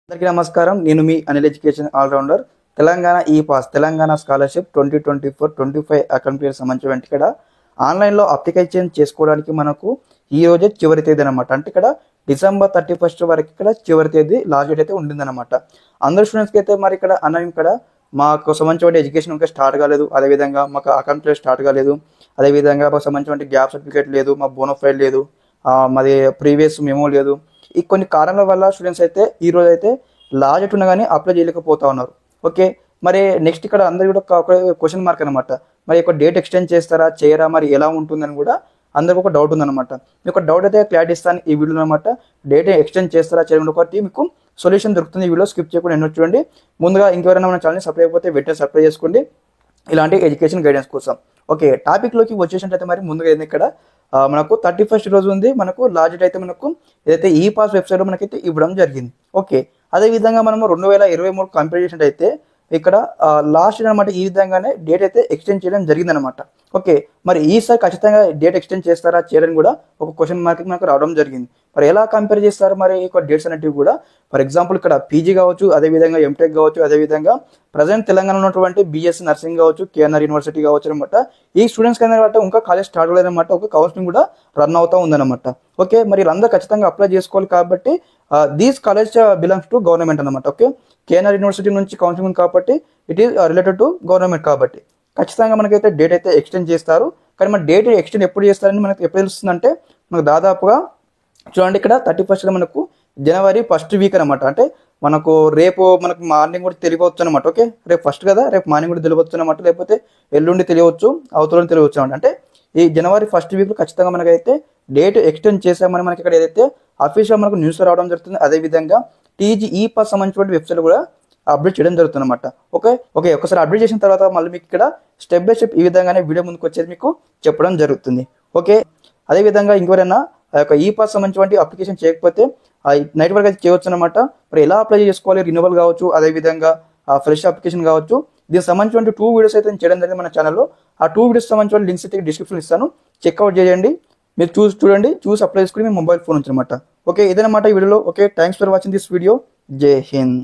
అందరికీ నమస్కారం. నేను మీ అనిల్ ఎడ్యుకేషన్ ఆల్రౌండర్. తెలంగాణ ఈ పాస్ తెలంగాణ స్కాలర్షిప్ 2024-25 అకౌంట్ పేరు సంబంధించిన ఇక్కడ ఆన్లైన్లో అప్లికేషన్ చేసుకోవడానికి మనకు ఈ రోజే చివరి తేదీ అనమాట. అంటే ఇక్కడ December 31 వరకు ఇక్కడ చివరి తేదీ లాస్ట్ డేట్ అయితే ఉండిందనమాట. అందరు స్టూడెంట్స్కి అయితే మరి ఇక్కడ మాకు సంబంధించిన ఎడ్యుకేషన్ ఇంకా స్టార్ట్ కాలేదు, అదేవిధంగా మాకు అకౌంట్ పేరు స్టార్ట్ కాలేదు, అదేవిధంగా మాకు సంబంధించిన గ్యాప్ సర్టిఫికేట్ లేదు, మా బోనోఫైడ్ లేదు, మాది ప్రీవియస్ మెమో లేదు. ఈ కొన్ని కారణాల వల్ల స్టూడెంట్స్ అయితే ఈ రోజు అయితే లాస్ట్ డేట్ ఉన్నా కానీ అప్లై చేయలేకపోతా ఉన్నారు. ఓకే, మరి నెక్స్ట్ ఇక్కడ అందరు కూడా క్వశ్చన్ మార్క్ అనమాట. మరి ఒక డేట్ ఎక్స్టెండ్ చేస్తారా చేయరా, మరి ఎలా ఉంటుందని కూడా అందరికి ఒక డౌట్ ఉందన్నమాట. మీకు డౌట్ అయితే క్లారిటీ ఇస్తాను ఈ వీడియో అనమాట. డేట్ ఎక్స్టెండ్ చేస్తారా చేయడం ఒకటి మీకు సొల్యూషన్ దొరుకుతుంది ఈ వీడియో. స్కిప్ చేయకుండా ఎన్నో చూడండి. ముందుగా ఇంకెవరైనా మన ఛానల్ని సబ్స్క్రైబ్ అయిపోతే వెంటనే సబ్స్క్రైబ్ చేసుకోండి ఇలాంటి ఎడ్యుకేషన్ గైడెన్స్ కోసం. ఓకే, టాపిక్లోకి వచ్చేసినట్లయితే మరి ముందుగా ఇక్కడ మనకు 31 రోజు ఉంది. మనకు లాస్ట్ డేట్ అయితే మనకు ఏదైతే ఈ పాస్ వెబ్సైట్లో మనకైతే ఇవ్వడం జరిగింది. ఓకే, అదేవిధంగా మనము 2023 కంపేర్ చేసినట్టయితే ఇక్కడ లాస్ట్ అనమాట ఈ విధంగానే డేట్ అయితే ఎక్స్టెండ్ చేయడం జరిగిందనమాట. ఓకే, మరి ఈసారి ఖచ్చితంగా డేట్ ఎక్స్టెండ్ చేస్తారా చేయడం కూడా ఒక క్వశ్చన్ మార్క్ మనకు రావడం జరిగింది. మరి ఎలా కంపేర్ చేస్తారు మరి ఈ డేట్స్ అనేటివి కూడా? ఫర్ ఎగ్జాంపుల్ ఇక్కడ పీజీ కావచ్చు, అదేవిధంగా ఎంటెక్ కావచ్చు, అదేవిధంగా ప్రజెంట్ తెలంగాణలో ఉన్నటువంటి బీఎస్సీ నర్సింగ్ కావచ్చు, కేఎన్ఆర్ యూనివర్సిటీ కావచ్చు అనమాట. ఈ స్టూడెంట్స్ అనమాట ఇంకా కాలేజ్ స్టార్ట్ అవ్వలేదన్నమాట. ఒక కౌన్సిలింగ్ కూడా రన్ అవుతూ ఉందన్నమాట. ఓకే, మరి వీళ్ళందరూ ఖచ్చితంగా అప్లై చేసుకోవాలి కాబట్టి these college belongs to government అనమాట. ఓకే, కేఎన్ఆర్ యూనివర్సిటీ నుంచి కౌన్సిలింగ్ ఉంది కాబట్టి it is related to government కాబట్టి ఖచ్చితంగా మనకైతే డేట్ అయితే ఎక్స్టెండ్ చేస్తారు. కానీ మన డేట్ ఎక్స్టెండ్ ఎప్పుడు చేస్తారని మనకు ఎప్పుడు తెలుస్తుందంటే మనకు దాదాపుగా చూడండి ఇక్కడ 31 మనకు జనవరి 1st వీక్ అనమాట. అంటే మనకు రేపు మనకు మార్నింగ్ కూడా తెలియవచ్చు అనమాట. ఓకే, రేపు ఫస్ట్ కదా, రేపు మార్నింగ్ కూడా తెలియవచ్చు అనమాట, లేకపోతే ఎల్లుండి తెలియవచ్చు, అవతలని తెలియవచ్చు అనమాట. అంటే ఈ జనవరి 1st వీక్లో ఖచ్చితంగా మనకైతే డేట్ ఎక్స్టెండ్ చేసామని మనకి ఇక్కడ ఏదైతే అఫీషియల్ మనకు న్యూస్ రావడం జరుగుతుంది. అదేవిధంగా టీజీ ఈ పాస్ సంబంధించిన వెబ్సైట్ కూడా అప్డేట్ చేయడం జరుగుతుంది అనమాట. ఓకే, ఒకసారి అప్డేట్ చేసిన తర్వాత మళ్ళీ మీకు ఇక్కడ స్టెప్ బై స్టెప్ ఈ విధంగానే వీడియో ముందుకు వచ్చేది మీకు చెప్పడం జరుగుతుంది. ఓకే, అదేవిధంగా ఇంకెవరైనా ఆ యొక్క ఈ పాస్ సంబంధించిన అప్లికేషన్ చేయకపోతే నైట్ వరకు అయితే చేయవచ్చు అనమాట. మరి ఎలా అప్లై చేసుకోవాలి, రిన్యూవల్ కావచ్చు, అదేవిధంగా ఫ్రెష్ అప్లికేషన్ కావచ్చు, దీనికి సంబంధించిన 2 వీడియోస్ అయితే చేయడం జరిగింది మన ఛానల్లో. ఆ 2 వీడియోస్ సంబంధించిన లింక్స్ అయితే డిస్క్రిప్షన్ ఇస్తాను, చెక్అవుట్ చేయండి. మీరు చూడండి, చూసి అప్లై చేసుకుని మీ మొబైల్ ఫోన్ నుంచి అనమాట. ఓకే, ఇదనమాట ఈ వీడియోలో. Okay, thanks for watching this video. జై హింద్.